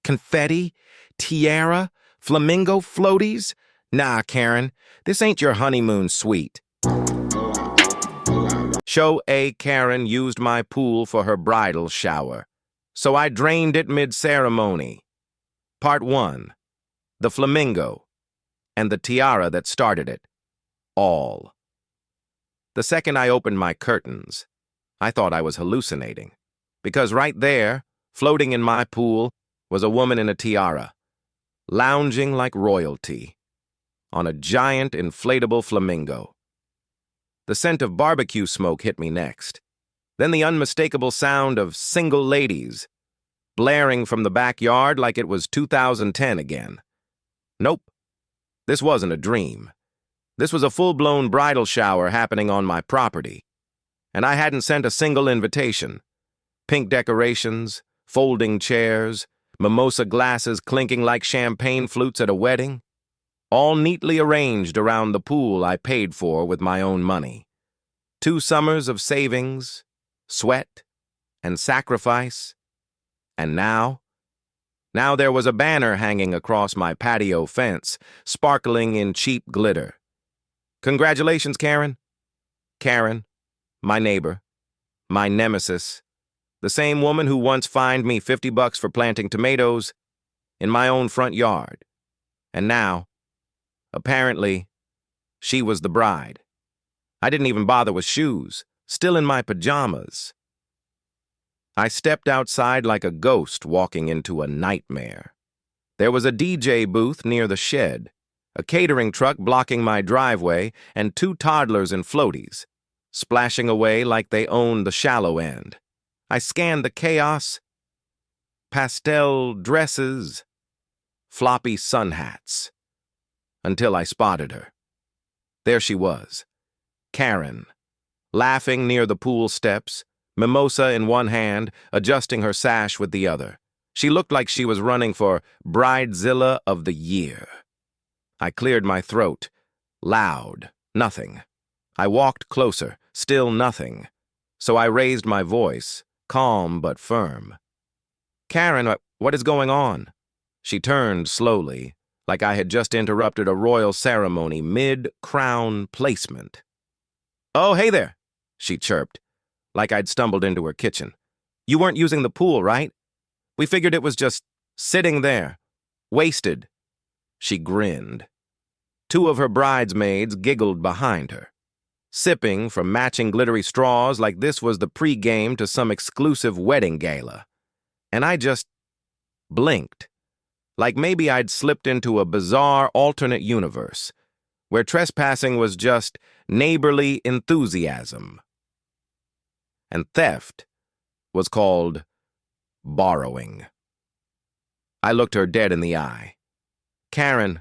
Confetti? Tiara? Flamingo floaties? Nah, Karen, this ain't your honeymoon suite. HOA Karen used my pool for her bridal shower, so I drained it mid-ceremony. Part 1. The flamingo and the tiara that started it. All. The second I opened my curtains, I thought I was hallucinating, because right there, floating in my pool, was a woman in a tiara, lounging like royalty, on a giant inflatable flamingo. The scent of barbecue smoke hit me next, then the unmistakable sound of single ladies, blaring from the backyard like it was 2010 again. Nope, this wasn't a dream. This was a full-blown bridal shower happening on my property, and I hadn't sent a single invitation. Pink decorations, folding chairs, mimosa glasses clinking like champagne flutes at a wedding, all neatly arranged around the pool I paid for with my own money. 2 summers of savings, sweat, and sacrifice, and now there was a banner hanging across my patio fence, sparkling in cheap glitter. Congratulations, Karen. Karen, my neighbor, my nemesis, the same woman who once fined me $50 for planting tomatoes in my own front yard. And now, apparently, she was the bride. I didn't even bother with shoes, still in my pajamas. I stepped outside like a ghost walking into a nightmare. There was a DJ booth near the shed, a catering truck blocking my driveway, and 2 toddlers in floaties, splashing away like they owned the shallow end. I scanned the chaos. Pastel dresses, floppy sun hats, until I spotted her. There she was, Karen, laughing near the pool steps, mimosa in one hand, adjusting her sash with the other. She looked like she was running for Bridezilla of the Year. I cleared my throat. Loud. Nothing. I walked closer. Still nothing. So I raised my voice, calm but firm. Karen, what is going on? She turned slowly, like I had just interrupted a royal ceremony mid-crown placement. Oh, hey there, she chirped, like I'd stumbled into her kitchen. You weren't using the pool, right? We figured it was just sitting there, wasted. She grinned. 2 of her bridesmaids giggled behind her, sipping from matching glittery straws like this was the pre-game to some exclusive wedding gala. And I just blinked, like maybe I'd slipped into a bizarre alternate universe, where trespassing was just neighborly enthusiasm, and theft was called borrowing. I looked her dead in the eye. Karen,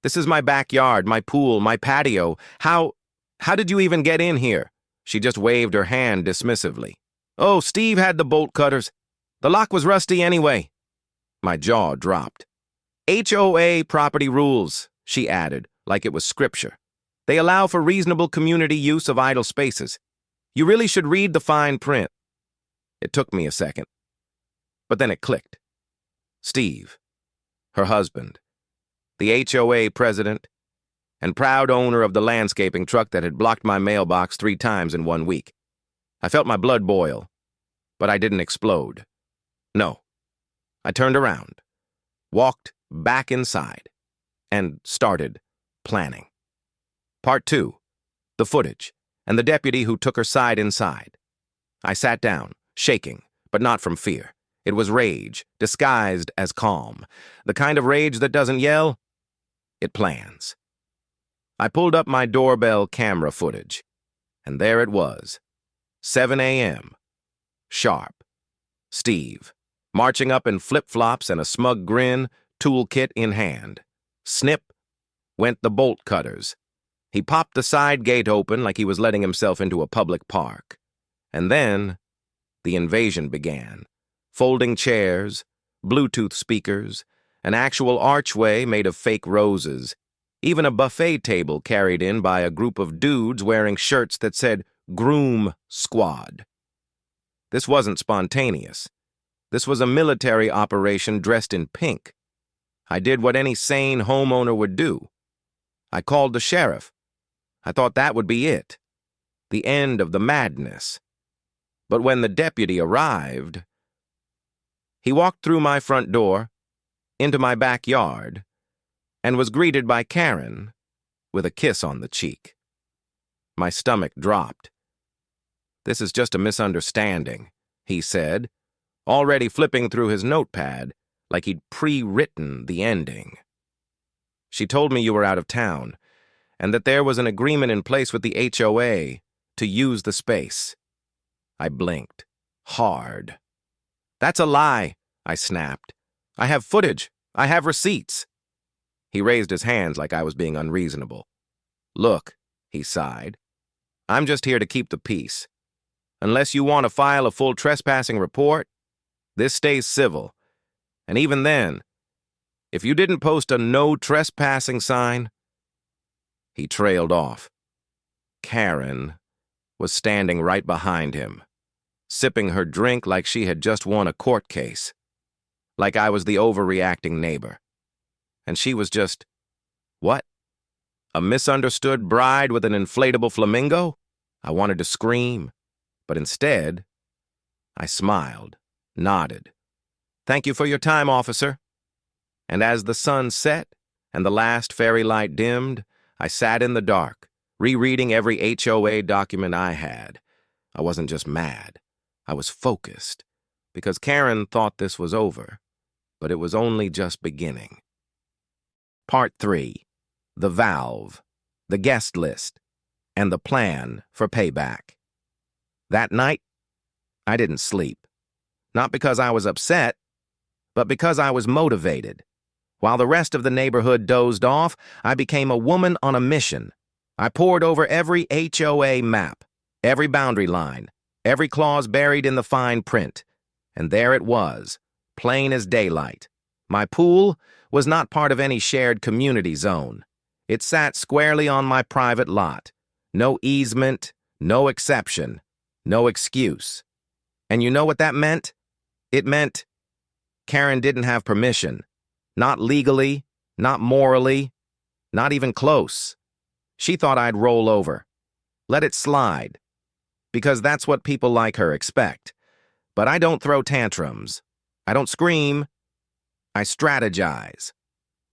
this is my backyard, my pool, my patio. How did you even get in here? She just waved her hand dismissively. Oh, Steve had the bolt cutters. The lock was rusty anyway. My jaw dropped. HOA property rules, she added, like it was scripture. They allow for reasonable community use of idle spaces. You really should read the fine print. It took me a second, but then it clicked. Steve, her husband, the HOA president, and proud owner of the landscaping truck that had blocked my mailbox 3 times in 1 week. I felt my blood boil, but I didn't explode. No. I turned around, walked back inside, and started planning. Part 2. The footage, and the deputy who took her side inside. I sat down, shaking, but not from fear. It was rage, disguised as calm. The kind of rage that doesn't yell, it plans. I pulled up my doorbell camera footage, and there it was. 7 a.m. Sharp. Steve, marching up in flip-flops and a smug grin, toolkit in hand. Snip went the bolt cutters. He popped the side gate open like he was letting himself into a public park. And then the invasion began. Folding chairs, Bluetooth speakers, an actual archway made of fake roses, even a buffet table carried in by a group of dudes wearing shirts that said Groom Squad. This wasn't spontaneous. This was a military operation dressed in pink. I did what any sane homeowner would do. I called the sheriff. I thought that would be it, the end of the madness. But when the deputy arrived, he walked through my front door, into my backyard, and was greeted by Karen with a kiss on the cheek. My stomach dropped. "This is just a misunderstanding," he said, already flipping through his notepad like he'd pre-written the ending. "She told me you were out of town, and that there was an agreement in place with the HOA to use the space." I blinked. Hard. "That's a lie," I snapped. "I have footage. I have receipts." He raised his hands like I was being unreasonable. "Look," he sighed, "I'm just here to keep the peace. Unless you want to file a full trespassing report, this stays civil. And even then, if you didn't post a no trespassing sign..." He trailed off. Karen was standing right behind him, sipping her drink like she had just won a court case, like I was the overreacting neighbor. And she was just, what? A misunderstood bride with an inflatable flamingo? I wanted to scream, but instead, I smiled, nodded. "Thank you for your time, officer." And as the sun set and the last fairy light dimmed, I sat in the dark, rereading every HOA document I had. I wasn't just mad. I was focused, because Karen thought this was over, but it was only just beginning. Part 3. The valve, the guest list, and the plan for payback. That night, I didn't sleep. Not because I was upset, but because I was motivated. While the rest of the neighborhood dozed off, I became a woman on a mission. I pored over every HOA map, every boundary line, every clause buried in the fine print. And there it was, plain as daylight. My pool was not part of any shared community zone. It sat squarely on my private lot. No easement, no exception, no excuse. And you know what that meant? It meant Karen didn't have permission. Not legally, not morally, not even close. She thought I'd roll over, let it slide, because that's what people like her expect. But I don't throw tantrums. I don't scream. I strategize.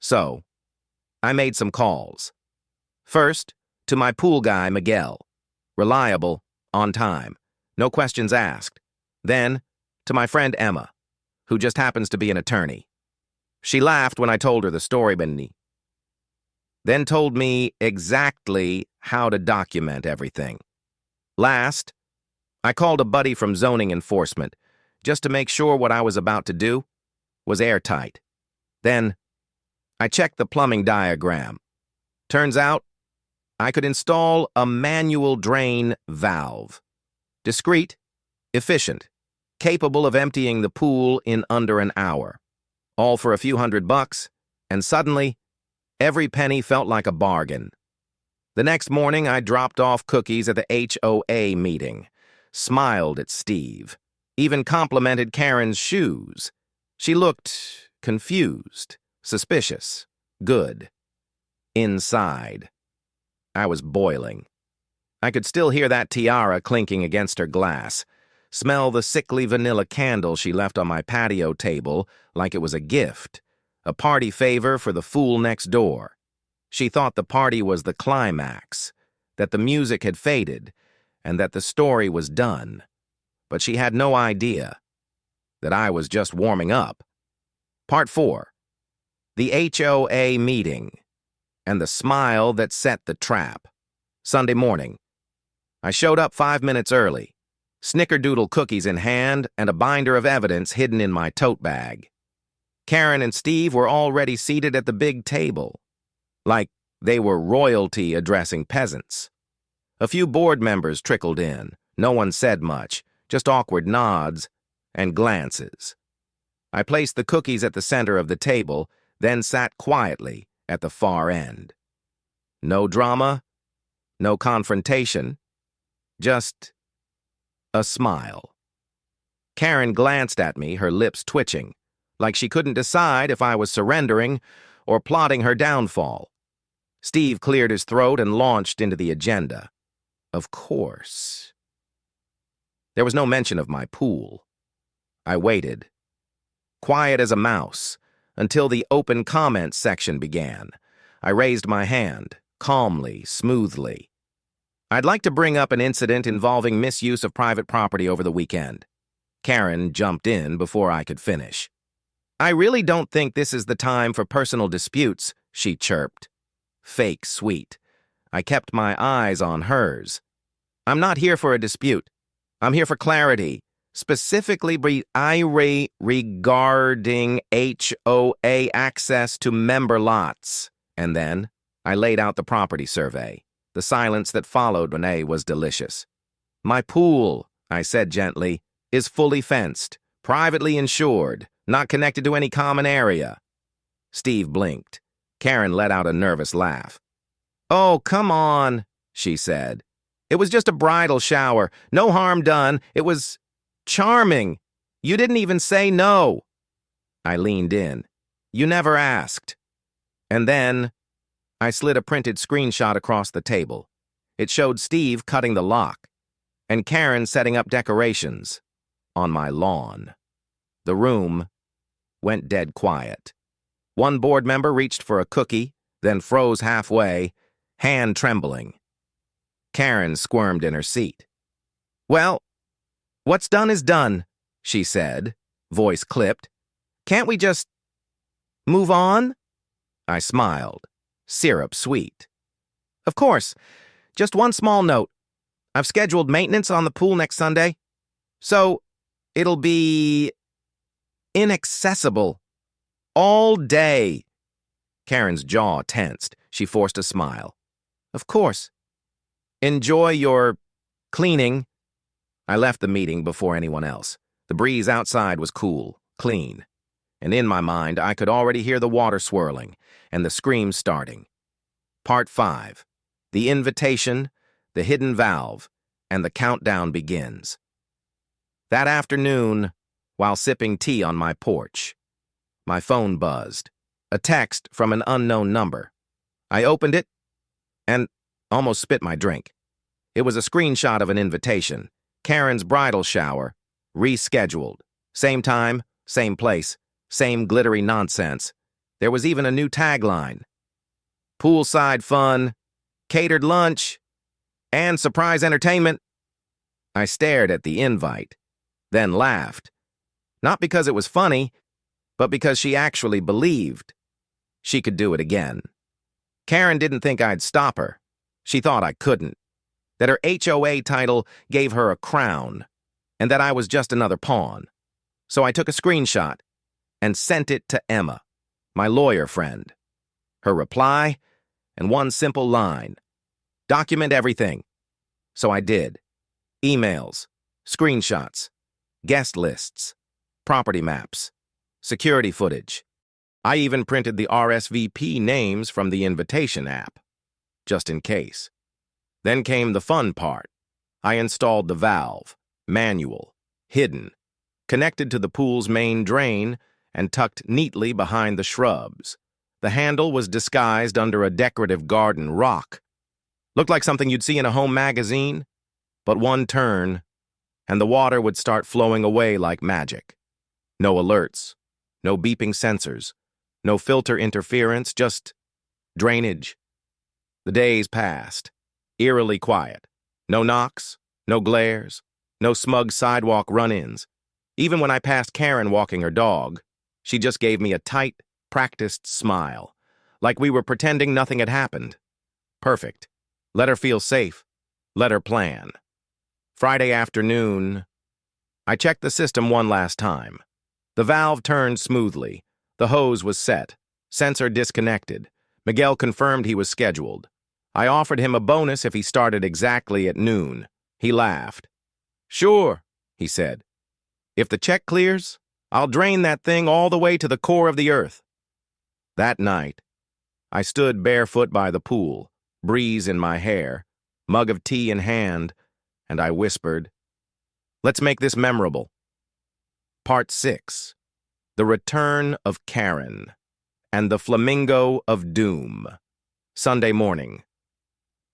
So, I made some calls. First, to my pool guy, Miguel. Reliable, on time, no questions asked. Then, to my friend Emma, who just happens to be an attorney. She laughed when I told her the story, then told me exactly how to document everything. Last, I called a buddy from zoning enforcement just to make sure what I was about to do was airtight. Then, I checked the plumbing diagram. Turns out, I could install a manual drain valve. Discreet, efficient, capable of emptying the pool in under an hour. All for a few $100, and suddenly, every penny felt like a bargain. The next morning, I dropped off cookies at the HOA meeting, smiled at Steve, even complimented Karen's shoes. She looked confused, suspicious, good. Inside, I was boiling. I could still hear that tiara clinking against her glass, smell the sickly vanilla candle she left on my patio table like it was a gift, a party favor for the fool next door. She thought the party was the climax, that the music had faded, and that the story was done. But she had no idea that I was just warming up. Part 4. The HOA meeting, and the smile that set the trap. Sunday morning. I showed up 5 minutes early. Snickerdoodle cookies in hand and a binder of evidence hidden in my tote bag. Karen and Steve were already seated at the big table, like they were royalty addressing peasants. A few board members trickled in. No one said much, just awkward nods and glances. I placed the cookies at the center of the table, then sat quietly at the far end. No drama, no confrontation, just a smile. Karen glanced at me, her lips twitching, like she couldn't decide if I was surrendering or plotting her downfall. Steve cleared his throat and launched into the agenda. Of course. There was no mention of my pool. I waited, quiet as a mouse, until the open comments section began. I raised my hand, calmly, smoothly. I'd like to bring up an incident involving misuse of private property over the weekend. Karen jumped in before I could finish. I really don't think this is the time for personal disputes, she chirped. Fake sweet. I kept my eyes on hers. I'm not here for a dispute. I'm here for clarity, specifically regarding HOA access to member lots. And then I laid out the property survey. The silence that followed Renee was delicious. My pool, I said gently, is fully fenced, privately insured, not connected to any common area. Steve blinked. Karen let out a nervous laugh. Oh, come on, she said. It was just a bridal shower. No harm done. It was charming. You didn't even say no. I leaned in. You never asked. And then I slid a printed screenshot across the table. It showed Steve cutting the lock and Karen setting up decorations on my lawn. The room went dead quiet. One board member reached for a cookie, then froze halfway, hand trembling. Karen squirmed in her seat. Well, what's done is done, she said, voice clipped. Can't we just move on? I smiled, syrup sweet. Of course, just one small note. I've scheduled maintenance on the pool next Sunday, so it'll be inaccessible all day. Karen's jaw tensed. She forced a smile. Of course. Enjoy your cleaning. I left the meeting before anyone else. The breeze outside was cool, clean, and in my mind I could already hear the water swirling and the screams starting. Part 5. The invitation, the hidden valve, and the countdown begins. That afternoon, while sipping tea on my porch, my phone buzzed. A text from an unknown number. I opened it and almost spit my drink. It was a screenshot of an invitation. Karen's bridal shower, rescheduled. Same time, same place, same glittery nonsense. There was even a new tagline. Poolside fun, catered lunch, and surprise entertainment. I stared at the invite, then laughed. Not because it was funny, but because she actually believed she could do it again. Karen didn't think I'd stop her. She thought I couldn't. That her HOA title gave her a crown, and that I was just another pawn. So I took a screenshot and sent it to Emma, my lawyer friend. Her reply, and one simple line. Document everything. So I did. Emails, screenshots, guest lists, property maps, security footage. I even printed the RSVP names from the invitation app, just in case. Then came the fun part. I installed the valve, manual, hidden, connected to the pool's main drain and tucked neatly behind the shrubs. The handle was disguised under a decorative garden rock. Looked like something you'd see in a home magazine, but one turn, and the water would start flowing away like magic. No alerts, no beeping sensors, no filter interference, just drainage. The days passed, eerily quiet. No knocks, no glares, no smug sidewalk run-ins. Even when I passed Karen walking her dog, she just gave me a tight, practiced smile, like we were pretending nothing had happened. Perfect. Let her feel safe. Let her plan. Friday afternoon, I checked the system one last time. The valve turned smoothly. The hose was set. Sensor disconnected. Miguel confirmed he was scheduled. I offered him a bonus if he started exactly at noon. He laughed. Sure, he said. If the check clears, I'll drain that thing all the way to the core of the earth. That night, I stood barefoot by the pool, breeze in my hair, mug of tea in hand, and I whispered, let's make this memorable. Part 6. The Return of Karen and the Flamingo of Doom. Sunday morning.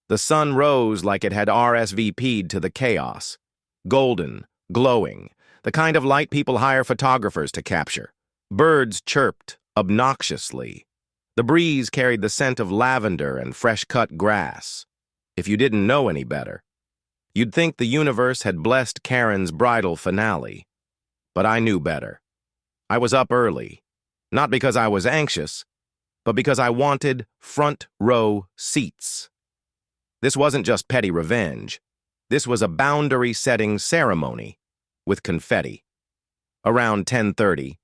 The sun rose like it had RSVP'd to the chaos. Golden, glowing, the kind of light people hire photographers to capture. Birds chirped obnoxiously. The breeze carried the scent of lavender and fresh-cut grass. If you didn't know any better, you'd think the universe had blessed Karen's bridal finale. But I knew better. I was up early, not because I was anxious, but because I wanted front-row seats. This wasn't just petty revenge. This was a boundary-setting ceremony with confetti. Around 10:30,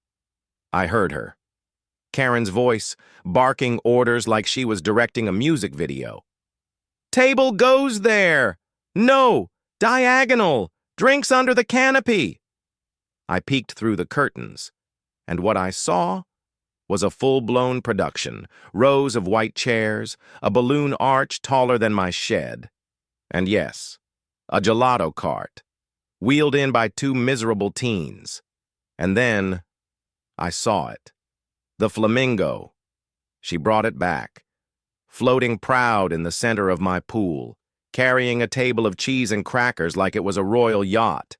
I heard her. Karen's voice, barking orders like she was directing a music video. "Table goes there! No! Diagonal! Drinks under the canopy!" I peeked through the curtains, and what I saw was a full-blown production, rows of white chairs, a balloon arch taller than my shed, and yes, a gelato cart, wheeled in by two miserable teens. And then I saw it. The flamingo. She brought it back, floating proud in the center of my pool, carrying a table of cheese and crackers like it was a royal yacht.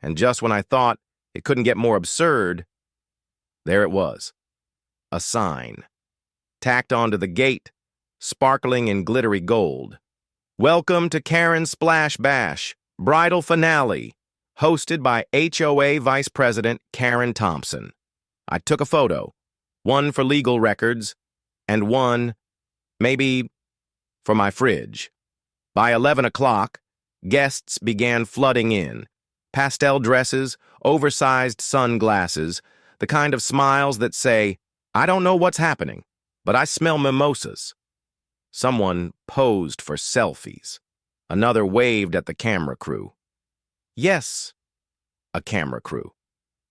And just when I thought it couldn't get more absurd, there it was. A sign, tacked onto the gate, sparkling in glittery gold. "Welcome to Karen's Splash Bash, Bridal Finale, hosted by HOA Vice President Karen Thompson." I took a photo, one for legal records, and one, maybe, for my fridge. By 11 o'clock, guests began flooding in. Pastel dresses, oversized sunglasses, the kind of smiles that say, "I don't know what's happening, but I smell mimosas." Someone posed for selfies. Another waved at the camera crew. Yes, a camera crew.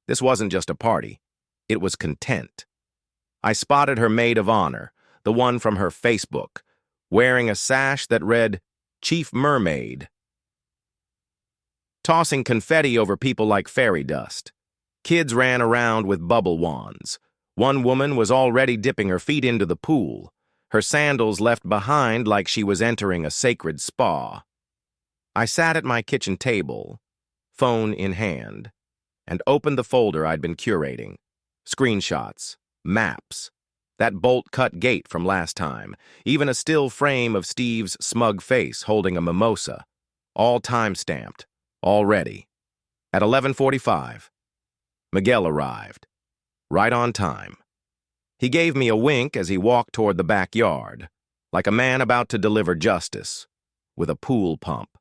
This wasn't just a party. It was content. I spotted her maid of honor, the one from her Facebook, wearing a sash that read, "Chief Mermaid," tossing confetti over people like fairy dust. Kids ran around with bubble wands. One woman was already dipping her feet into the pool, her sandals left behind like she was entering a sacred spa. I sat at my kitchen table, phone in hand, and opened the folder I'd been curating. Screenshots, maps, that bolt-cut gate from last time, even a still frame of Steve's smug face holding a mimosa, all time-stamped, all ready. At 11:45, Miguel arrived, right on time. He gave me a wink as he walked toward the backyard, like a man about to deliver justice, with a pool pump.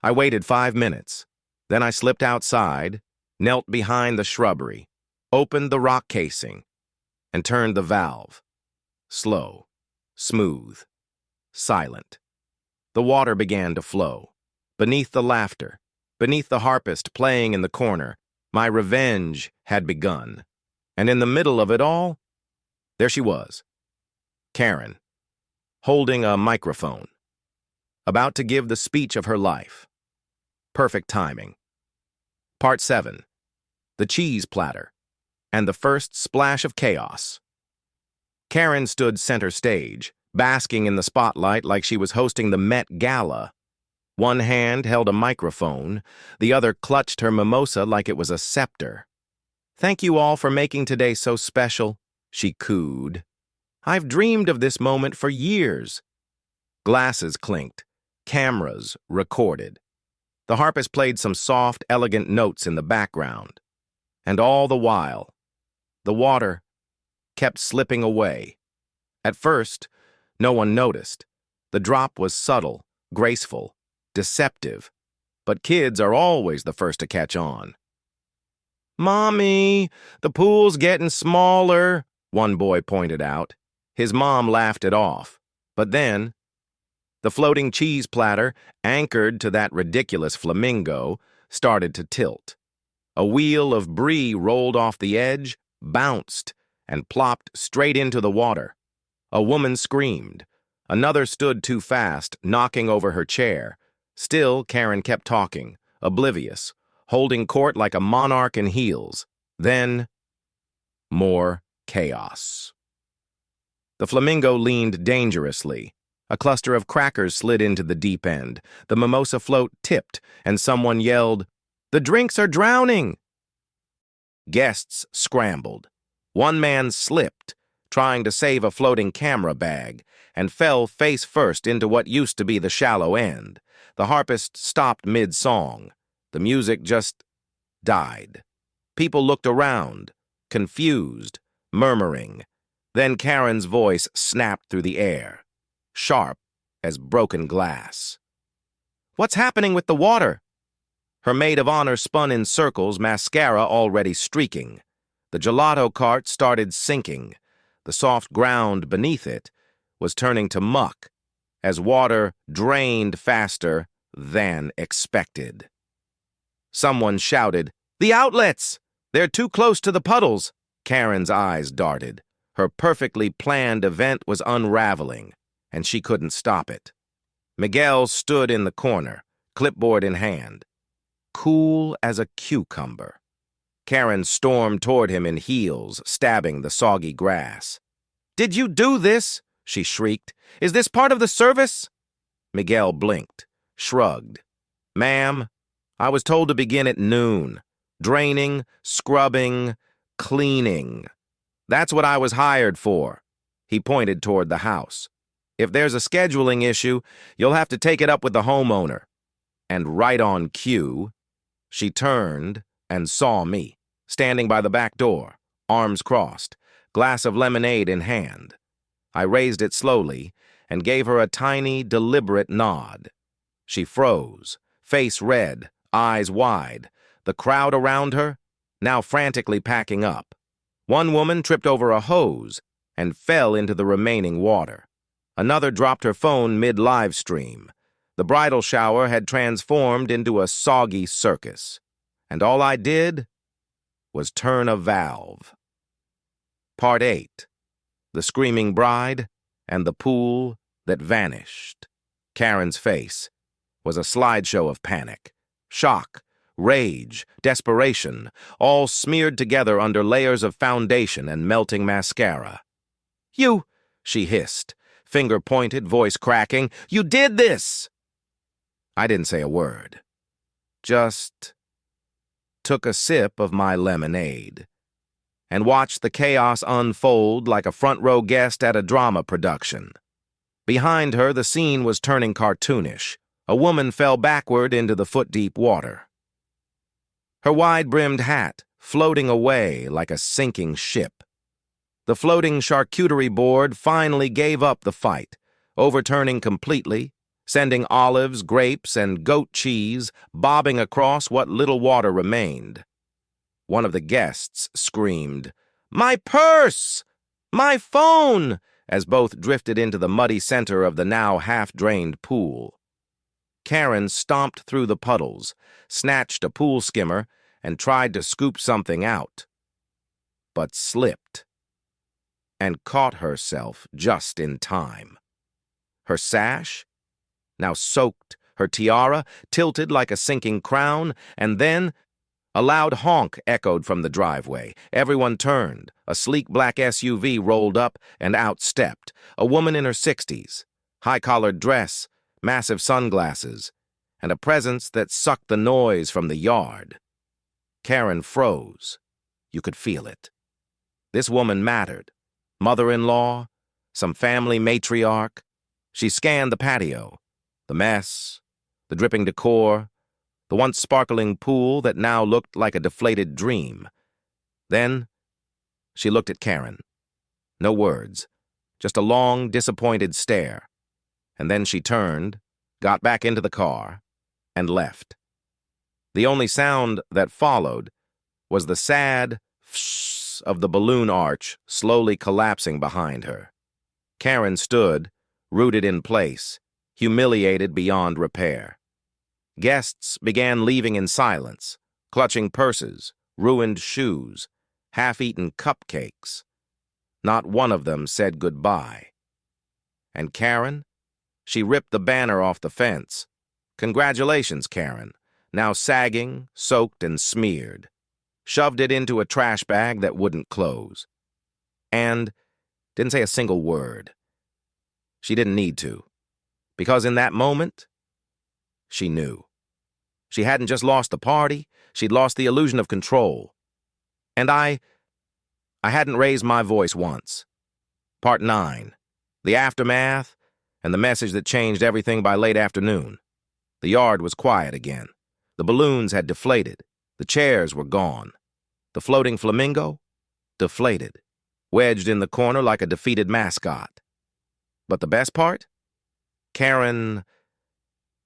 I waited 5 minutes, then I slipped outside, knelt behind the shrubbery, opened the rock casing, and turned the valve. Slow, smooth, silent. The water began to flow. Beneath the laughter, beneath the harpist playing in the corner, my revenge had begun. And in the middle of it all, there she was, Karen, holding a microphone, about to give the speech of her life. Perfect timing. Part 7. The cheese platter and the first splash of chaos. Karen stood center stage, basking in the spotlight like she was hosting the Met Gala. One hand held a microphone, the other clutched her mimosa like it was a scepter. "Thank you all for making today so special," she cooed. "I've dreamed of this moment for years." Glasses clinked, cameras recorded. The harpist played some soft, elegant notes in the background. And all the while, the water kept slipping away. At first, no one noticed. The drop was subtle, graceful, deceptive, but kids are always the first to catch on. "Mommy, the pool's getting smaller," one boy pointed out. His mom laughed it off. But then, the floating cheese platter, anchored to that ridiculous flamingo, started to tilt. A wheel of brie rolled off the edge, bounced, and plopped straight into the water. A woman screamed. Another stood too fast, knocking over her chair. Still, Karen kept talking, oblivious, holding court like a monarch in heels. Then, more chaos. The flamingo leaned dangerously. A cluster of crackers slid into the deep end. The mimosa float tipped, and someone yelled, "The drinks are drowning!" Guests scrambled. One man slipped, trying to save a floating camera bag, and fell face first into what used to be the shallow end. The harpist stopped mid-song. The music just died. People looked around, confused, murmuring. Then Karen's voice snapped through the air, sharp as broken glass. "What's happening with the water?" Her maid of honor spun in circles, mascara already streaking. The gelato cart started sinking. The soft ground beneath it was turning to muck as water drained faster than expected. Someone shouted, "The outlets! They're too close to the puddles!" Karen's eyes darted. Her perfectly planned event was unraveling, and she couldn't stop it. Miguel stood in the corner, clipboard in hand, cool as a cucumber. Karen stormed toward him in heels, stabbing the soggy grass. "Did you do this?" she shrieked. "Is this part of the service?" Miguel blinked, shrugged. "Ma'am, I was told to begin at noon. Draining, scrubbing, cleaning. That's what I was hired for." He pointed toward the house. "If there's a scheduling issue, you'll have to take it up with the homeowner." And right on cue, she turned and saw me, standing by the back door, arms crossed, glass of lemonade in hand. I raised it slowly and gave her a tiny, deliberate nod. She froze, face red, eyes wide, the crowd around her now frantically packing up. One woman tripped over a hose and fell into the remaining water. Another dropped her phone mid-live stream. The bridal shower had transformed into a soggy circus, and all I did was turn a valve. Part 8. The Screaming Bride and the Pool that Vanished. Karen's face was a slideshow of panic, shock, rage, desperation, all smeared together under layers of foundation and melting mascara. "You," she hissed, finger pointed, voice cracking, "you did this!" I didn't say a word. Just took a sip of my lemonade and watched the chaos unfold like a front-row guest at a drama production. Behind her, the scene was turning cartoonish. A woman fell backward into the foot-deep water, her wide-brimmed hat floating away like a sinking ship. The floating charcuterie board finally gave up the fight, overturning completely, sending olives, grapes, and goat cheese bobbing across what little water remained. One of the guests screamed, "My purse! My phone!" as both drifted into the muddy center of the now half-drained pool. Karen stomped through the puddles, snatched a pool skimmer, and tried to scoop something out, but slipped and caught herself just in time. Her sash, now soaked, her tiara tilted like a sinking crown, and then a loud honk echoed from the driveway. Everyone turned. A sleek black SUV rolled up and out stepped. A woman in her 60s, high-collared dress, massive sunglasses, and a presence that sucked the noise from the yard. Karen froze. You could feel it. This woman mattered. Mother-in-law, some family matriarch. She scanned the patio, the mess, the dripping decor, the once sparkling pool that now looked like a deflated dream. Then she looked at Karen. No words, just a long, disappointed stare. And then she turned, got back into the car, and left. The only sound that followed was the sad fsh of the balloon arch slowly collapsing behind her. Karen stood, rooted in place, humiliated beyond repair. Guests began leaving in silence, clutching purses, ruined shoes, half-eaten cupcakes. Not one of them said goodbye. And Karen? She ripped the banner off the fence. "Congratulations, Karen. now sagging, soaked, and smeared. Shoved it into a trash bag that wouldn't close. And didn't say a single word. She didn't need to, because in that moment, she knew. She hadn't just lost the party, she'd lost the illusion of control. And I hadn't raised my voice once. Part 9. The aftermath and the message that changed everything by late afternoon. The yard was quiet again. The balloons had deflated. The chairs were gone. The floating flamingo? Deflated. Wedged in the corner like a defeated mascot. But the best part? Karen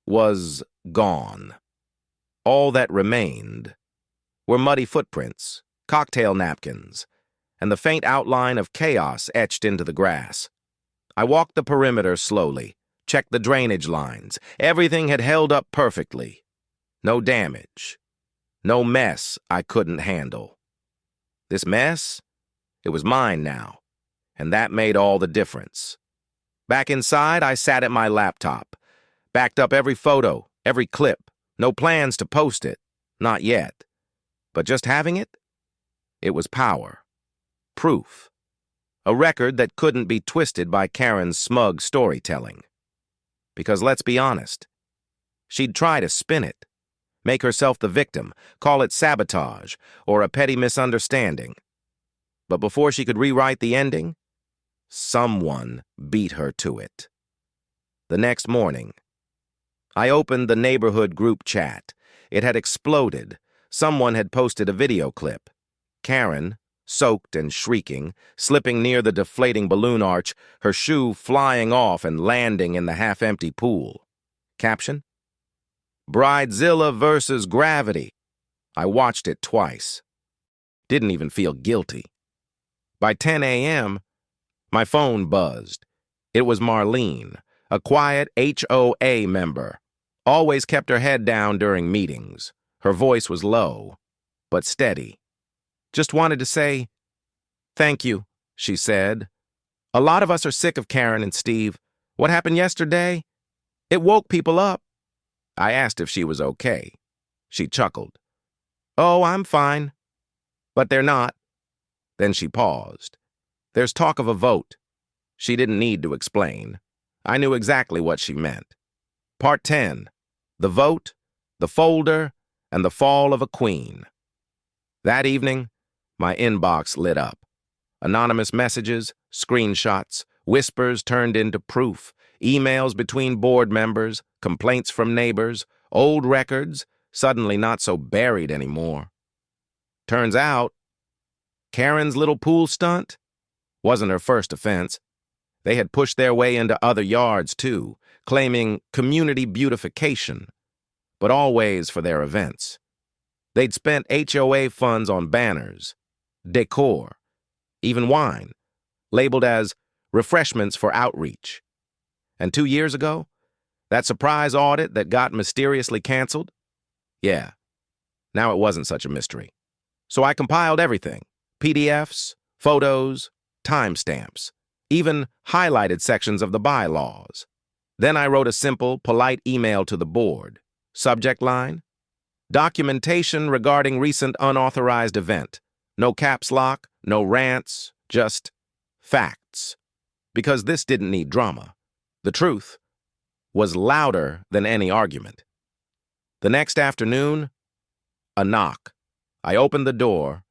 was gone. All that remained were muddy footprints, cocktail napkins, and the faint outline of chaos etched into the grass. I walked the perimeter slowly, checked the drainage lines. Everything had held up perfectly. No damage. No mess I couldn't handle. This mess? It was mine now, and that made all the difference. Back inside, I sat at my laptop, backed up every photo, every clip. No plans to post it. Not yet. But just having it? It was power. Proof. A record that couldn't be twisted by Karen's smug storytelling. Because let's be honest, she'd try to spin it, make herself the victim, call it sabotage or a petty misunderstanding. But before she could rewrite the ending, someone beat her to it. The next morning, I opened the neighborhood group chat. It had exploded. Someone had posted a video clip. Karen, soaked and shrieking, slipping near the deflating balloon arch, her shoe flying off and landing in the half-empty pool. Caption? Bridezilla versus Gravity. I watched it twice. Didn't even feel guilty. By 10 a.m., my phone buzzed. It was Marlene, a quiet HOA member. Always kept her head down during meetings. Her voice was low, but steady. Just wanted to say, "Thank you," she said. "A lot of us are sick of Karen and Steve. What happened yesterday? It woke people up." I asked if she was okay. She chuckled. "Oh, I'm fine." "But they're not." Then she paused. "There's talk of a vote." She didn't need to explain. I knew exactly what she meant. Part 10. The vote, the folder, and the fall of a queen. That evening, my inbox lit up. Anonymous messages, screenshots, whispers turned into proof, emails between board members, complaints from neighbors, old records, suddenly not so buried anymore. Turns out, Karen's little pool stunt wasn't her first offense. They had pushed their way into other yards, too, claiming community beautification, but always for their events. They'd spent HOA funds on banners, decor, even wine, labeled as refreshments for outreach. And 2 years ago, that surprise audit that got mysteriously canceled? Yeah, now it wasn't such a mystery. So I compiled everything, PDFs, photos, timestamps, even highlighted sections of the bylaws. Then I wrote a simple, polite email to the board. Subject line: documentation regarding recent unauthorized event. No caps lock, no rants, just facts. Because this didn't need drama. The truth was louder than any argument. The next afternoon, a knock. I opened the door,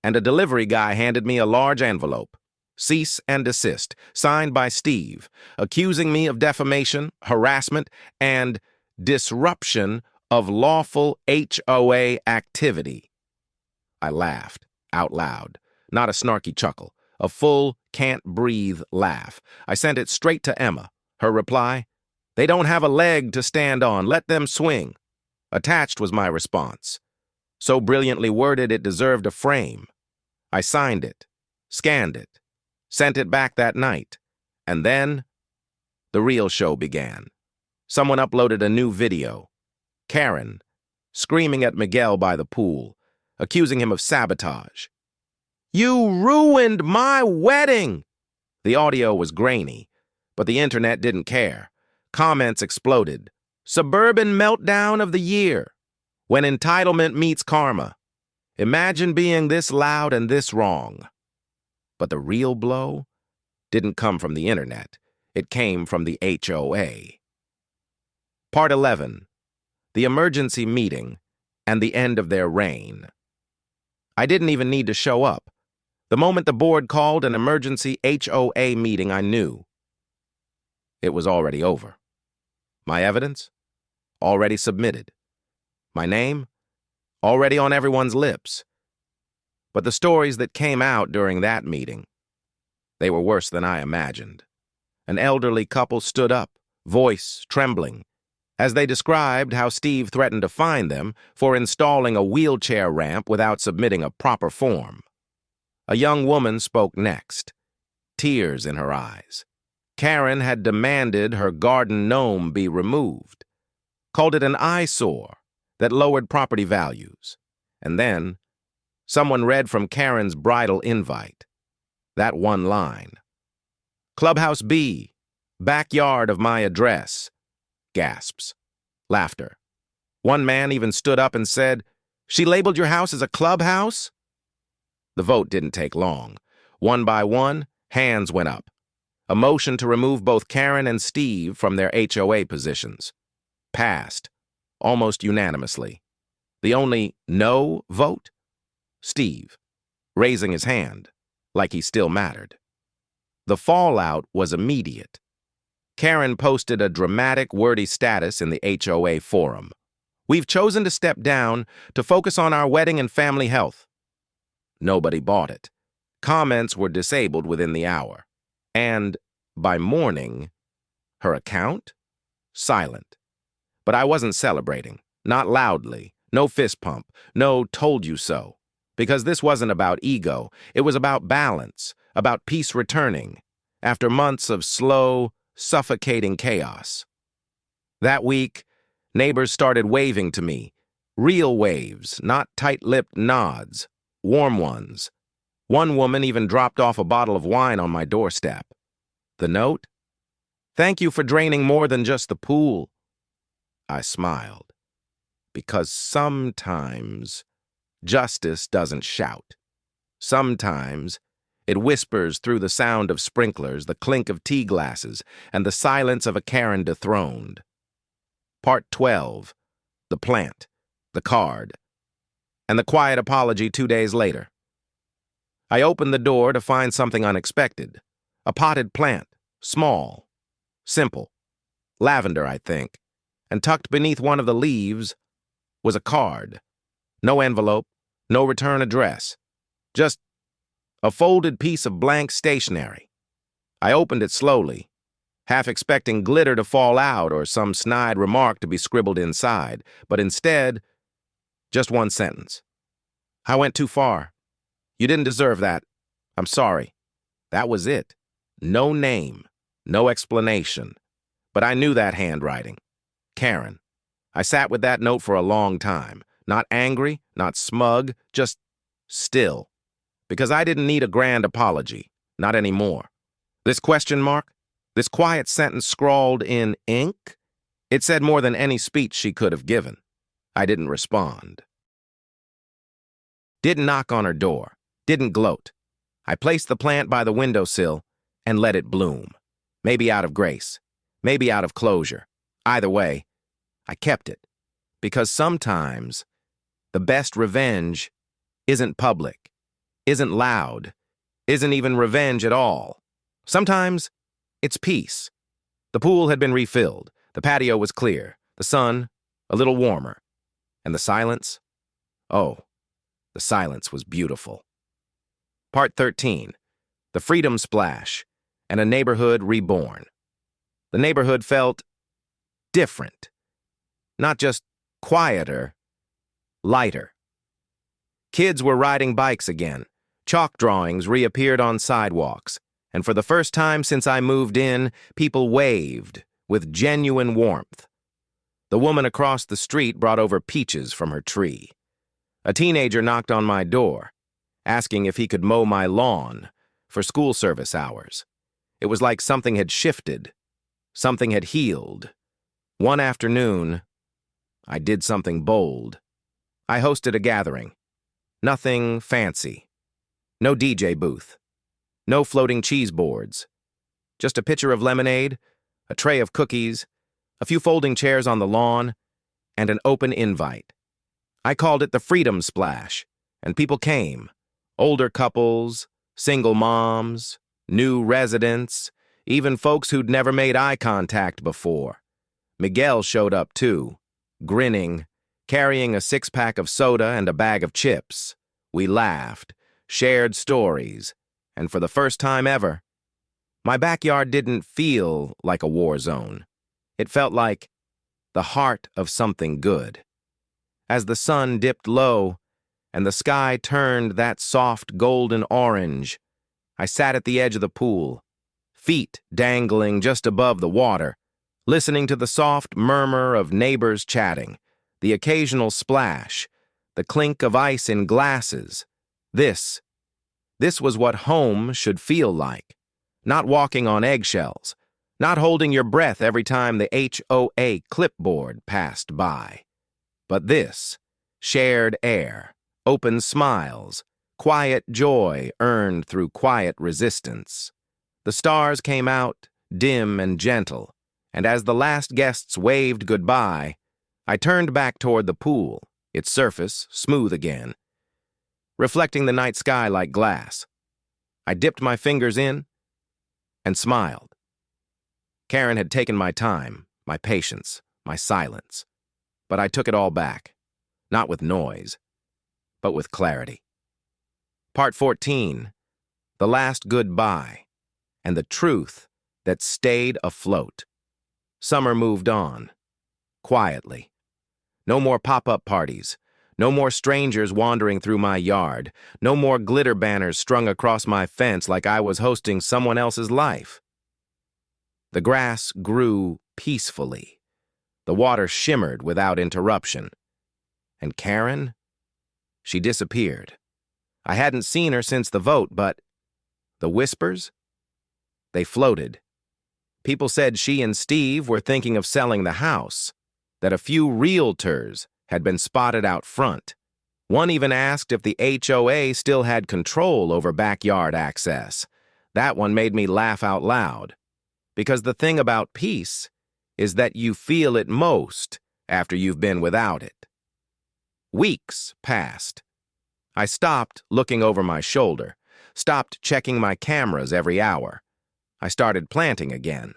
and a delivery guy handed me a large envelope. Cease and desist, signed by Steve, accusing me of defamation, harassment, and disruption of lawful HOA activity. I laughed, out loud, not a snarky chuckle, a full, can't-breathe laugh. I sent it straight to Emma. Her reply: "They don't have a leg to stand on, let them swing." Attached was my response. So brilliantly worded it deserved a frame. I signed it, scanned it, sent it back that night, and then the real show began. Someone uploaded a new video. Karen, screaming at Miguel by the pool, accusing him of sabotage. "You ruined my wedding!" The audio was grainy, but the internet didn't care. Comments exploded. "Suburban meltdown of the year." When entitlement meets karma. Imagine being this loud and this wrong. But the real blow didn't come from the internet. It came from the HOA. Part 11. The emergency meeting and the end of their reign. I didn't even need to show up. The moment the board called an emergency HOA meeting, I knew. It was already over. My evidence? Already submitted. My name? Already on everyone's lips. But the stories that came out during that meeting, they were worse than I imagined. An elderly couple stood up, voice trembling, as they described how Steve threatened to fine them for installing a wheelchair ramp without submitting a proper form. A young woman spoke next, tears in her eyes. Karen had demanded her garden gnome be removed, called it an eyesore that lowered property values. And then, someone read from Karen's bridal invite. That one line. Clubhouse B, backyard of my address. Gasps. Laughter. One man even stood up and said, "She labeled your house as a clubhouse?" The vote didn't take long. One by one, hands went up. A motion to remove both Karen and Steve from their HOA positions. Passed, almost unanimously. The only no vote? Steve, raising his hand, like he still mattered. The fallout was immediate. Karen posted a dramatic, wordy status in the HOA forum. "We've chosen to step down to focus on our wedding and family health." Nobody bought it. Comments were disabled within the hour. And, by morning, her account? Silent. But I wasn't celebrating. Not loudly. No fist pump. No told you so. Because this wasn't about ego. It was about balance. About peace returning. After months of slow, suffocating chaos. That week, neighbors started waving to me. Real waves, not tight-lipped nods. Warm ones. One woman even dropped off a bottle of wine on my doorstep. The note? "Thank you for draining more than just the pool." I smiled. Because sometimes justice doesn't shout. Sometimes it whispers through the sound of sprinklers, the clink of tea glasses, and the silence of a Karen dethroned. Part 12. The plant. The card. And the quiet apology 2 days later. I opened the door to find something unexpected. A potted plant. Small. Simple. Lavender, I think. And tucked beneath one of the leaves was a card. No envelope, no return address. Just a folded piece of blank stationery. I opened it slowly, half expecting glitter to fall out or some snide remark to be scribbled inside, but instead, just one sentence. "I went too far. You didn't deserve that. I'm sorry." That was it. No name, no explanation. But I knew that handwriting. Karen. I sat with that note for a long time. Not angry, not smug, just still. Because I didn't need a grand apology. Not anymore. This question mark? This quiet sentence scrawled in ink? It said more than any speech she could have given. I didn't respond. Didn't knock on her door. Didn't gloat. I placed the plant by the windowsill and let it bloom. Maybe out of grace. Maybe out of closure. Either way, I kept it. Because sometimes the best revenge isn't public, isn't loud, isn't even revenge at all. Sometimes it's peace. The pool had been refilled. The patio was clear. The sun, a little warmer. And the silence? Oh, the silence was beautiful. Part 13. The freedom splash and a neighborhood reborn. The neighborhood felt different. Not just quieter, lighter. Kids were riding bikes again. Chalk drawings reappeared on sidewalks. And for the first time since I moved in, people waved with genuine warmth. The woman across the street brought over peaches from her tree. A teenager knocked on my door, asking if he could mow my lawn for school service hours. It was like something had shifted, something had healed. One afternoon, I did something bold. I hosted a gathering. Nothing fancy. No DJ booth. No floating cheese boards. Just a pitcher of lemonade, a tray of cookies, a few folding chairs on the lawn, and an open invite. I called it the Freedom Splash, and people came. Older couples, single moms, new residents, even folks who'd never made eye contact before. Miguel showed up too, grinning, carrying a 6-pack of soda and a bag of chips. We laughed, shared stories, and for the first time ever, my backyard didn't feel like a war zone. It felt like the heart of something good. As the sun dipped low and the sky turned that soft golden orange, I sat at the edge of the pool, feet dangling just above the water, listening to the soft murmur of neighbors chatting, the occasional splash, the clink of ice in glasses. This was what home should feel like. Not walking on eggshells, not holding your breath every time the HOA clipboard passed by. But this, shared air, open smiles, quiet joy earned through quiet resistance. The stars came out, dim and gentle, and as the last guests waved goodbye, I turned back toward the pool, its surface smooth again, reflecting the night sky like glass. I dipped my fingers in and smiled. Karen had taken my time, my patience, my silence, but I took it all back, not with noise, but with clarity. Part 14, the last goodbye, and the truth that stayed afloat. Summer moved on, quietly. No more pop-up parties, no more strangers wandering through my yard, no more glitter banners strung across my fence like I was hosting someone else's life. The grass grew peacefully. The water shimmered without interruption. And Karen? She disappeared. I hadn't seen her since the vote, but the whispers? They floated. People said she and Steve were thinking of selling the house, that a few realtors had been spotted out front. One even asked if the HOA still had control over backyard access. That one made me laugh out loud. Because the thing about peace is that you feel it most after you've been without it. Weeks passed. I stopped looking over my shoulder, stopped checking my cameras every hour. I started planting again.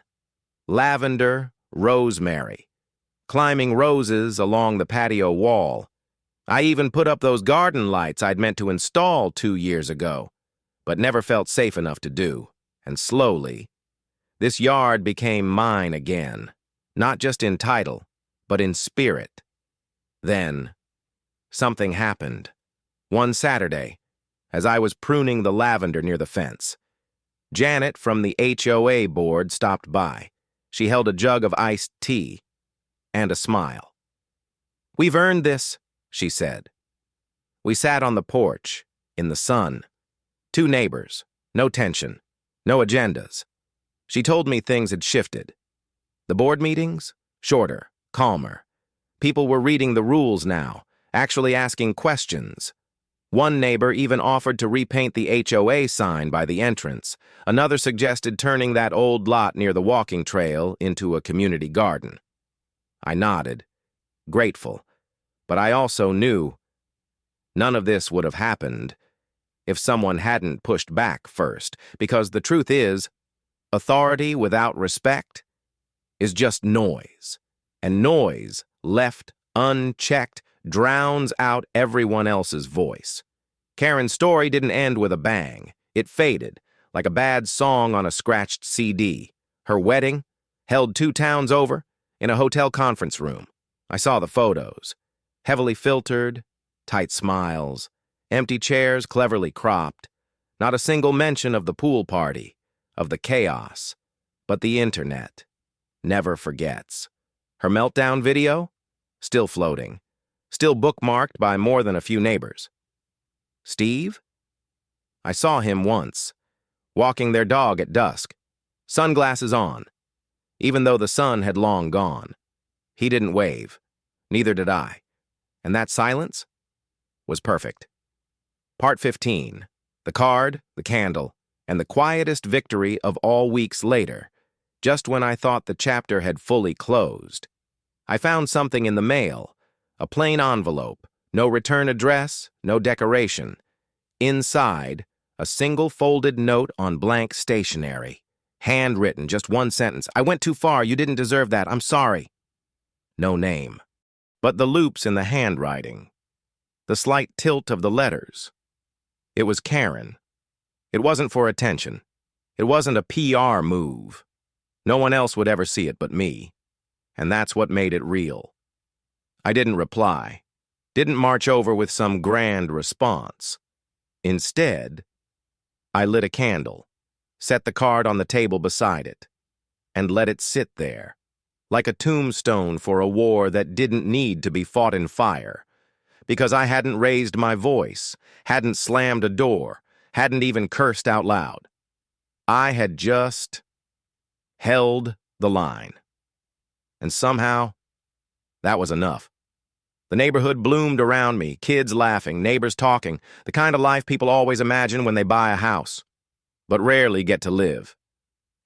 Lavender, rosemary, climbing roses along the patio wall. I even put up those garden lights I'd meant to install 2 years ago, but never felt safe enough to do. And slowly, this yard became mine again, not just in title, but in spirit. Then, something happened. One Saturday, as I was pruning the lavender near the fence, Janet from the HOA board stopped by. She held a jug of iced tea and a smile. "We've earned this," she said. We sat on the porch, in the sun. 2 neighbors, no tension, no agendas. She told me things had shifted. The board meetings? Shorter, calmer. People were reading the rules now, actually asking questions. One neighbor even offered to repaint the HOA sign by the entrance. Another suggested turning that old lot near the walking trail into a community garden. I nodded, grateful, but I also knew none of this would have happened if someone hadn't pushed back first, because the truth is, authority without respect is just noise, and noise, left unchecked, drowns out everyone else's voice. Karen's story didn't end with a bang. It faded, like a bad song on a scratched CD. Her wedding, held 2 towns over, in a hotel conference room. I saw the photos. Heavily filtered, tight smiles, empty chairs cleverly cropped. Not a single mention of the pool party, of the chaos. But the internet never forgets. Her meltdown video? Still floating. Still bookmarked by more than a few neighbors. Steve? I saw him once, walking their dog at dusk, sunglasses on, even though the sun had long gone. He didn't wave. Neither did I. And that silence? was perfect. Part 15. The card, the candle, and the quietest victory of all weeks later, just when I thought the chapter had fully closed. I found something in the mail, a plain envelope, no return address, no decoration. Inside, a single folded note on blank stationery. Handwritten, just one sentence. "I went too far, you didn't deserve that, I'm sorry." No name. But the loops in the handwriting. The slight tilt of the letters. It was Karen. It wasn't for attention. It wasn't a PR move. No one else would ever see it but me. And that's what made it real. I didn't reply. Didn't march over with some grand response. Instead, I lit a candle, set the card on the table beside it, and let it sit there, like a tombstone for a war that didn't need to be fought in fire, because I hadn't raised my voice, hadn't slammed a door, hadn't even cursed out loud. I had just held the line. And somehow, that was enough. The neighborhood bloomed around me, kids laughing, neighbors talking, the kind of life people always imagine when they buy a house, but rarely get to live.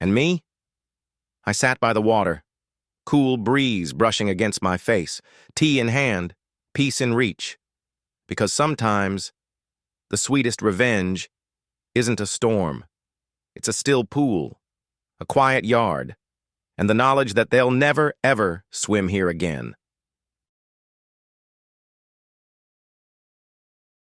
And me? I sat by the water, cool breeze brushing against my face, tea in hand, peace in reach. Because sometimes, the sweetest revenge isn't a storm. It's a still pool, a quiet yard, and the knowledge that they'll never, ever swim here again.